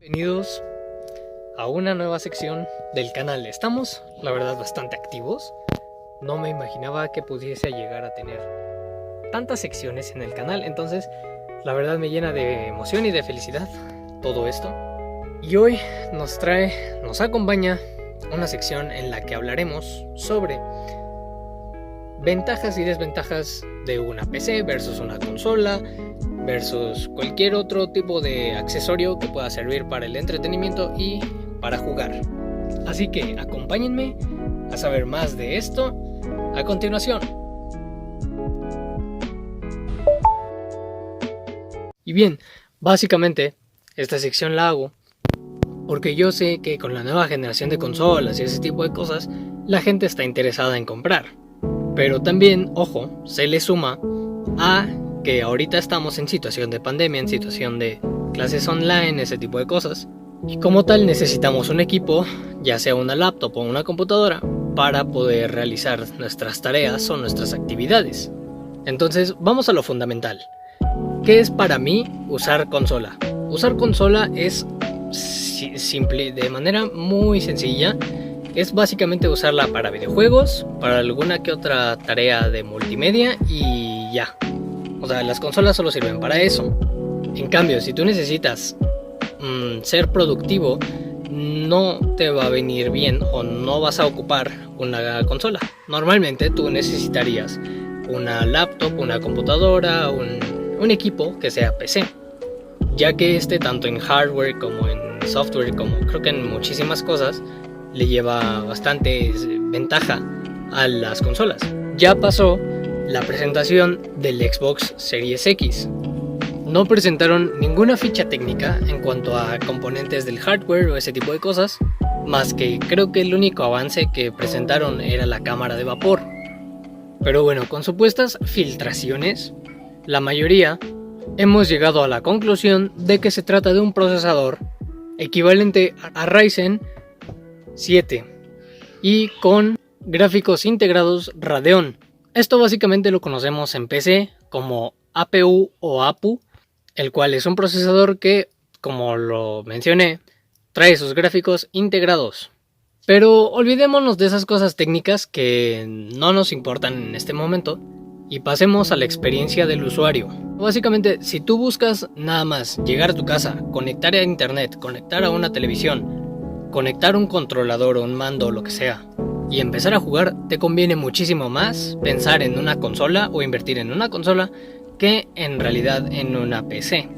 Bienvenidos a una nueva sección del canal. Estamos, la verdad, bastante activos. No me imaginaba que pudiese llegar a tener tantas secciones en el canal. Entonces, la verdad me llena de emoción y de felicidad todo esto. Y hoy nos acompaña una sección en la que hablaremos sobre ventajas y desventajas de una PC versus una consola versus cualquier otro tipo de accesorio que pueda servir para el entretenimiento y para jugar. Así que acompáñenme a saber más de esto a continuación. Y bien, básicamente esta sección la hago porque yo sé que con la nueva generación de consolas y ese tipo de cosas la gente está interesada en comprar. Pero también, ojo, se le suma a que ahorita estamos en situación de pandemia, en situación de clases online, ese tipo de cosas. Y como tal necesitamos un equipo, ya sea una laptop o una computadora, para poder realizar nuestras tareas o nuestras actividades. Entonces vamos a lo fundamental. ¿Qué es para mí usar consola? Usar consola es simple, de manera muy sencilla. Es básicamente usarla para videojuegos, para alguna que otra tarea de multimedia y ya. O sea, las consolas solo sirven para eso. En cambio, si tú necesitas ser productivo, no te va a venir bien o no vas a ocupar una consola. Normalmente tú necesitarías una laptop, una computadora, un equipo que sea PC. Ya que tanto en hardware como en software, como creo que en muchísimas cosas, le lleva bastante ventaja a las consolas. Ya pasó la presentación del Xbox Series X. No presentaron ninguna ficha técnica en cuanto a componentes del hardware o ese tipo de cosas, más que creo que el único avance que presentaron era la cámara de vapor. Pero bueno, con supuestas filtraciones, la mayoría hemos llegado a la conclusión de que se trata de un procesador equivalente a Ryzen 7 y con gráficos integrados Radeon. Esto básicamente lo conocemos en PC como APU o APU, el cual es un procesador que, como lo mencioné, trae sus gráficos integrados. Pero olvidémonos de esas cosas técnicas que no nos importan en este momento y pasemos a la experiencia del usuario. Básicamente, si tú buscas nada más llegar a tu casa, conectar a internet, conectar a una televisión, conectar un controlador o un mando o lo que sea y empezar a jugar, te conviene muchísimo más pensar en una consola o invertir en una consola que en realidad en una PC.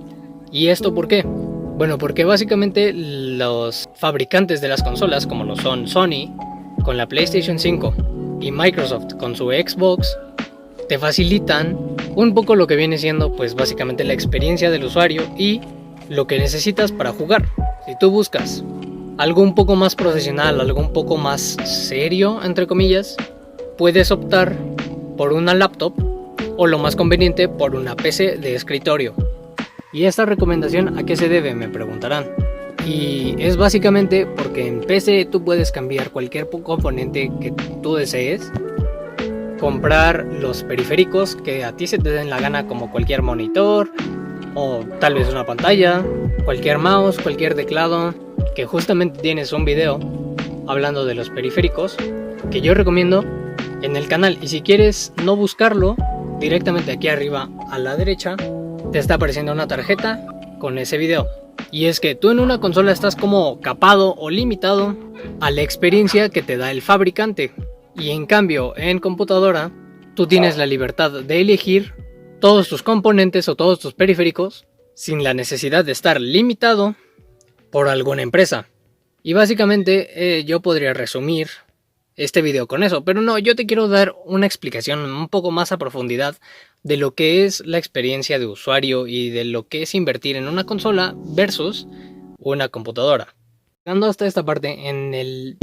¿Y esto por qué? Bueno, porque básicamente los fabricantes de las consolas, como lo son Sony con la PlayStation 5 y Microsoft con su Xbox, te facilitan un poco lo que viene siendo pues básicamente la experiencia del usuario y lo que necesitas para jugar. Si tú buscas algo un poco más profesional, algo un poco más serio, entre comillas, puedes optar por una laptop o lo más conveniente por una PC de escritorio. ¿Y esta recomendación a qué se debe? Me preguntarán. Y es básicamente porque en PC tú puedes cambiar cualquier componente que tú desees, comprar los periféricos que a ti se te den la gana, como cualquier monitor o tal vez una pantalla, cualquier mouse, cualquier teclado, que justamente tienes un video hablando de los periféricos que yo recomiendo en el canal. Y si quieres no buscarlo, directamente aquí arriba a la derecha te está apareciendo una tarjeta con ese video. Y es que tú en una consola estás como capado o limitado a la experiencia que te da el fabricante, y en cambio en computadora tú tienes la libertad de elegir todos tus componentes o todos tus periféricos sin la necesidad de estar limitado por alguna empresa. Y básicamente yo podría resumir este video con eso, pero no, yo te quiero dar una explicación un poco más a profundidad de lo que es la experiencia de usuario y de lo que es invertir en una consola versus una computadora. Llegando hasta esta parte, en el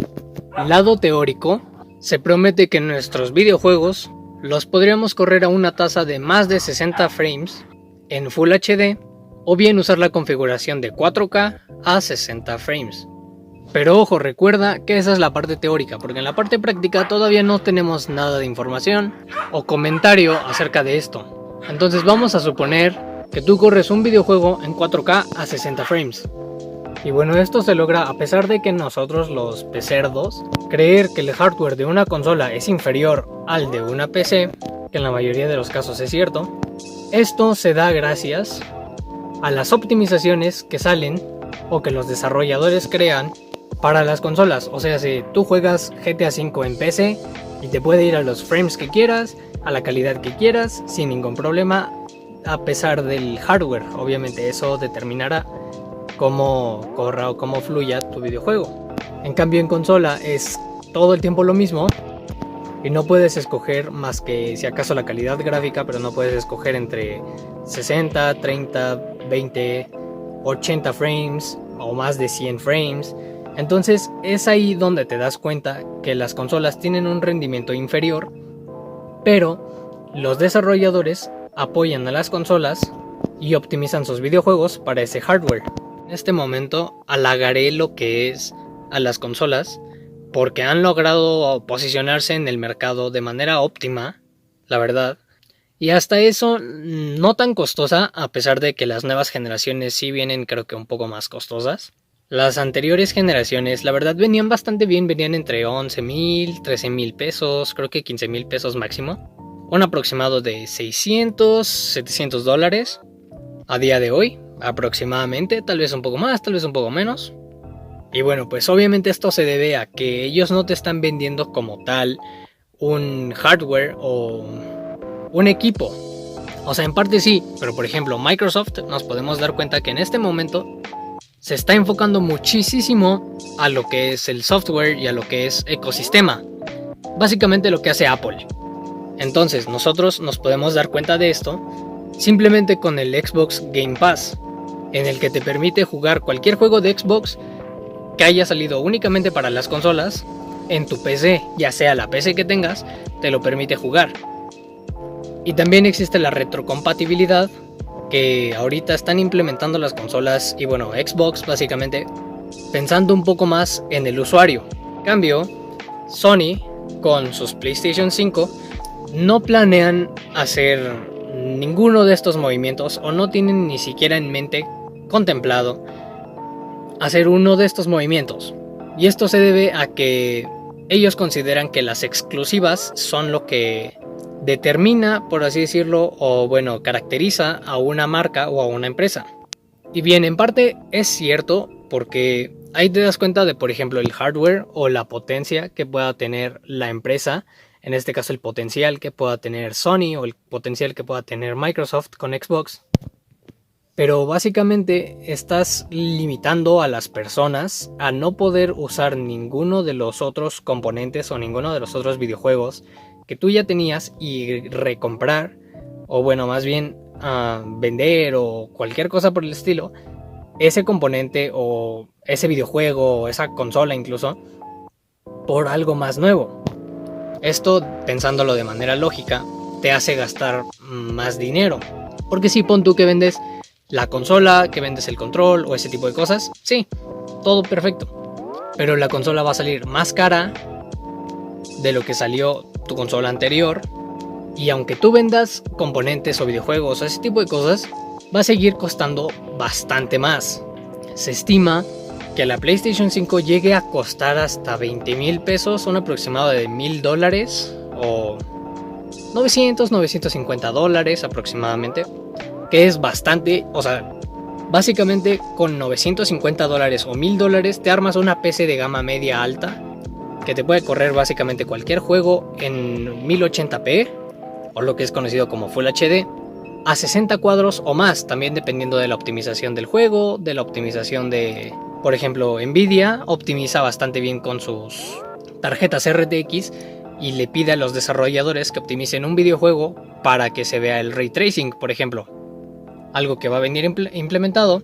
lado teórico se promete que nuestros videojuegos los podríamos correr a una tasa de más de 60 frames en Full HD, o bien usar la configuración de 4K a 60 frames. Pero ojo, recuerda que esa es la parte teórica, porque en la parte práctica todavía no tenemos nada de información o comentario acerca de esto. Entonces vamos a suponer que tú corres un videojuego en 4K a 60 frames. Y bueno, esto se logra a pesar de que nosotros los pecerdos creer que el hardware de una consola es inferior al de una PC, que en la mayoría de los casos es cierto. Esto se da gracias a las optimizaciones que salen o que los desarrolladores crean para las consolas. O sea, si tú juegas GTA V en PC y te puede ir a los frames que quieras, a la calidad que quieras, sin ningún problema, a pesar del hardware. Obviamente eso determinará cómo corra o cómo fluya tu videojuego. En cambio en consola es todo el tiempo lo mismo y no puedes escoger más que si acaso la calidad gráfica, pero no puedes escoger entre 60, 30, 20, 80 frames o más de 100 frames. Entonces es ahí donde te das cuenta que las consolas tienen un rendimiento inferior, pero los desarrolladores apoyan a las consolas y optimizan sus videojuegos para ese hardware. En este momento halagaré lo que es a las consolas porque han logrado posicionarse en el mercado de manera óptima, la verdad. Y hasta eso no tan costosa, a pesar de que las nuevas generaciones sí vienen creo que un poco más costosas. Las anteriores generaciones la verdad venían bastante bien, venían entre 11,000, 13,000 pesos, creo que 15,000 pesos máximo. Un aproximado de 600, 700 dólares a día de hoy, aproximadamente, tal vez un poco más, tal vez un poco menos. Y bueno, pues obviamente esto se debe a que ellos no te están vendiendo como tal un hardware o un equipo. O sea, en parte sí, pero por ejemplo Microsoft nos podemos dar cuenta que en este momento se está enfocando muchísimo a lo que es el software y a lo que es ecosistema. Básicamente lo que hace Apple. Entonces nosotros nos podemos dar cuenta de esto simplemente con el Xbox Game Pass, en el que te permite jugar cualquier juego de Xbox que haya salido únicamente para las consolas en tu PC, ya sea la PC que tengas, te lo permite jugar. Y también existe la retrocompatibilidad que ahorita están implementando las consolas y bueno, Xbox básicamente pensando un poco más en el usuario. En cambio, Sony con sus PlayStation 5 no planean hacer ninguno de estos movimientos o no tienen ni siquiera en mente contemplado hacer uno de estos movimientos. Y esto se debe a que ellos consideran que las exclusivas son lo que determina, por así decirlo, o bueno, caracteriza a una marca o a una empresa. Y bien, en parte es cierto, porque ahí te das cuenta de, por ejemplo, el hardware o la potencia que pueda tener la empresa, en este caso el potencial que pueda tener Sony o el potencial que pueda tener Microsoft con Xbox. Pero básicamente estás limitando a las personas a no poder usar ninguno de los otros componentes o ninguno de los otros videojuegos que tú ya tenías y recomprar, o bueno, más bien vender o cualquier cosa por el estilo, ese componente o ese videojuego o esa consola incluso, por algo más nuevo. Esto, pensándolo de manera lógica, te hace gastar más dinero. Porque si pon tú que vendes la consola, que vendes el control o ese tipo de cosas, sí, todo perfecto. Pero la consola va a salir más cara de lo que salió tu consola anterior. Y aunque tú vendas componentes o videojuegos o ese tipo de cosas, va a seguir costando bastante más. Se estima que la PlayStation 5 llegue a costar hasta 20,000 pesos, un aproximado de $1,000 o 950 dólares aproximadamente, que es bastante. O sea, básicamente con 950 dólares o $1,000 te armas una PC de gama media alta que te puede correr básicamente cualquier juego en 1080p o lo que es conocido como Full HD a 60 cuadros o más, también dependiendo de la optimización del juego, de la optimización de, por ejemplo, Nvidia optimiza bastante bien con sus tarjetas RTX y le pide a los desarrolladores que optimicen un videojuego para que se vea el ray tracing, por ejemplo, algo que va a venir implementado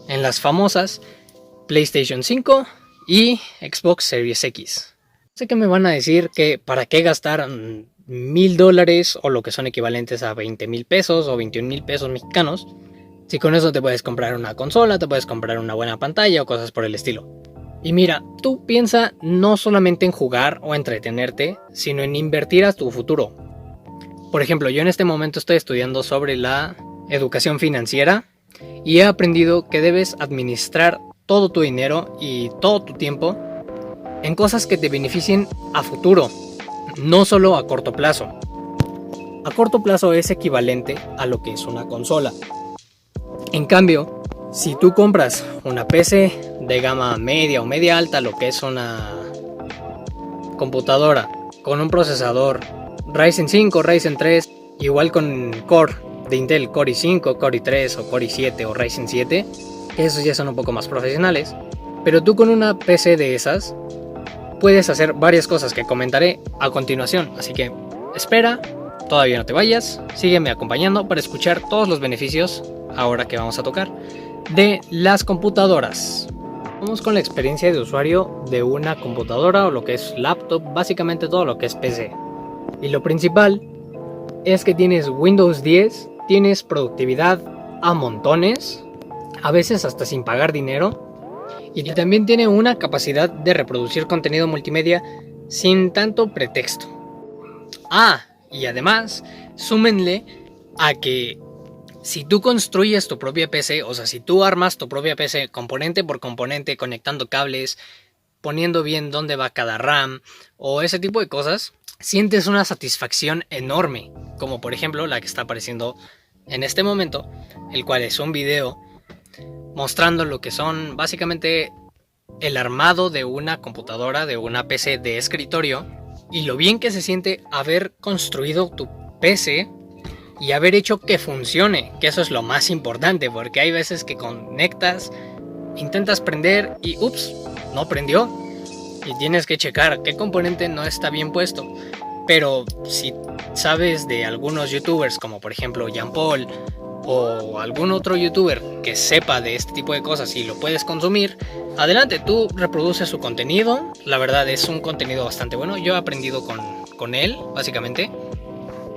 en las famosas PlayStation 5 y Xbox Series X. Sé que me van a decir que para qué gastar $1,000 o lo que son equivalentes a 20,000 pesos o 21,000 pesos mexicanos, si con eso te puedes comprar una consola, te puedes comprar una buena pantalla o cosas por el estilo. Y mira, tú piensa no solamente en jugar o entretenerte, sino en invertir a tu futuro. Por ejemplo, yo en este momento estoy estudiando sobre la educación financiera y he aprendido que debes administrar todo tu dinero y todo tu tiempo en cosas que te beneficien a futuro, no solo a corto plazo. A corto plazo es equivalente a lo que es una consola. En cambio, si tú compras una PC de gama media o media alta, lo que es una computadora con un procesador Ryzen 5, Ryzen 3, igual con Core de Intel, Core i5, Core i3 o Core i7 o Ryzen 7, que esos ya son un poco más profesionales, pero tú con una PC de esas puedes hacer varias cosas que comentaré a continuación, así que espera, todavía no te vayas, sígueme acompañando para escuchar todos los beneficios, ahora que vamos a tocar, de las computadoras. Vamos con la experiencia de usuario de una computadora o lo que es laptop, básicamente todo lo que es PC. Y lo principal es que tienes Windows 10, tienes productividad a montones, a veces hasta sin pagar dinero, y también tiene una capacidad de reproducir contenido multimedia sin tanto pretexto. Y además, súmenle a que si tú construyes tu propia PC, o sea, si tú armas tu propia PC componente por componente, conectando cables, poniendo bien dónde va cada RAM o ese tipo de cosas, sientes una satisfacción enorme, como por ejemplo la que está apareciendo en este momento, el cual es un video mostrando lo que son básicamente el armado de una computadora, de una PC de escritorio, y lo bien que se siente haber construido tu PC y haber hecho que funcione, que eso es lo más importante, porque hay veces que conectas, intentas prender y ups, no prendió, y tienes que checar qué componente no está bien puesto. Pero si sabes de algunos youtubers, como por ejemplo Jean Paul o algún otro youtuber que sepa de este tipo de cosas y lo puedes consumir, adelante, tú reproduces su contenido. La verdad es un contenido bastante bueno, yo he aprendido con él básicamente.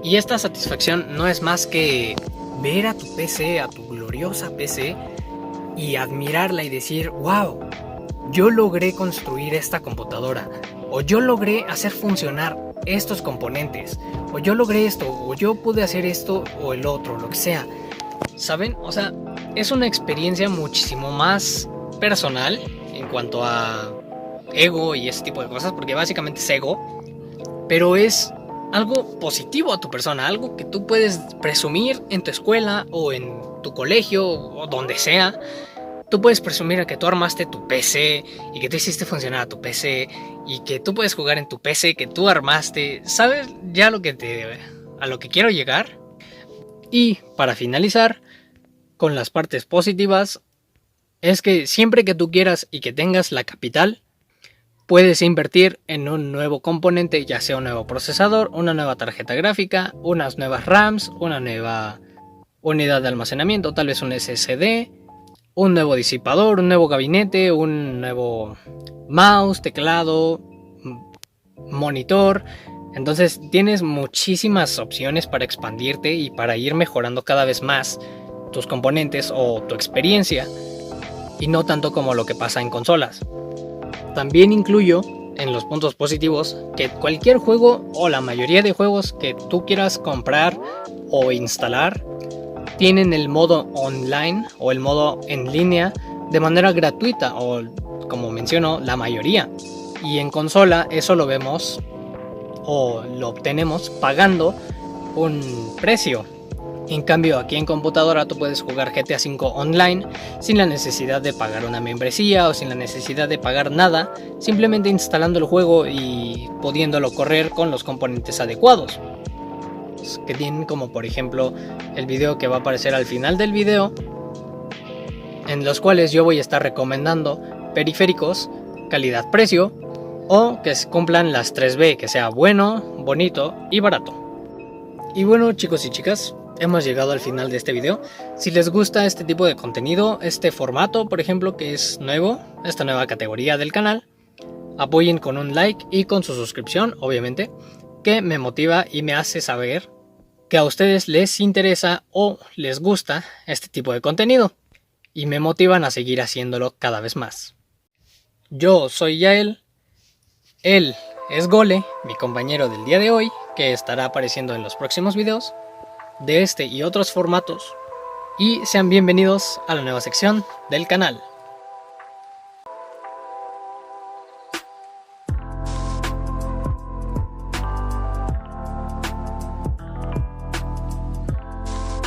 Y esta satisfacción no es más que ver a tu PC, a tu gloriosa PC, y admirarla y decir, wow, yo logré construir esta computadora, o yo logré hacer funcionar estos componentes, o yo logré esto, o yo pude hacer esto o el otro, lo que sea. ¿Saben? O sea, es una experiencia muchísimo más personal en cuanto a ego y ese tipo de cosas, porque básicamente es ego, pero es algo positivo a tu persona, algo que tú puedes presumir en tu escuela o en tu colegio o donde sea. Tú puedes presumir a que tú armaste tu PC y que tú hiciste funcionar a tu PC y que tú puedes jugar en tu PC que tú armaste. ¿Sabes ya a lo que quiero llegar? Y para finalizar con las partes positivas, es que siempre que tú quieras y que tengas la capital, puedes invertir en un nuevo componente, ya sea un nuevo procesador, una nueva tarjeta gráfica, unas nuevas RAMs, una nueva unidad de almacenamiento, tal vez un SSD, un nuevo disipador, un nuevo gabinete, un nuevo mouse, teclado, monitor. Entonces tienes muchísimas opciones para expandirte y para ir mejorando cada vez más tus componentes o tu experiencia, y no tanto como lo que pasa en consolas. También incluyo en los puntos positivos que cualquier juego o la mayoría de juegos que tú quieras comprar o instalar tienen el modo online o el modo en línea de manera gratuita, o como menciono, la mayoría. Y en consola eso lo vemos o lo obtenemos pagando un precio. En cambio, aquí en computadora tú puedes jugar GTA V online sin la necesidad de pagar una membresía o sin la necesidad de pagar nada, simplemente instalando el juego y pudiéndolo correr con los componentes adecuados, que tienen, como por ejemplo el video que va a aparecer al final del video, en los cuales yo voy a estar recomendando periféricos calidad-precio o que cumplan las 3B, que sea bueno, bonito y barato. Y bueno, chicos y chicas, hemos llegado al final de este video. Si les gusta este tipo de contenido, este formato por ejemplo, que es nuevo, esta nueva categoría del canal, apoyen con un like y con su suscripción, obviamente, que me motiva y me hace saber que a ustedes les interesa o les gusta este tipo de contenido y me motivan a seguir haciéndolo cada vez más. Yo soy Yael, él es Gole, mi compañero del día de hoy, que estará apareciendo en los próximos videos de este y otros formatos. y sean bienvenidos a la nueva sección del canal.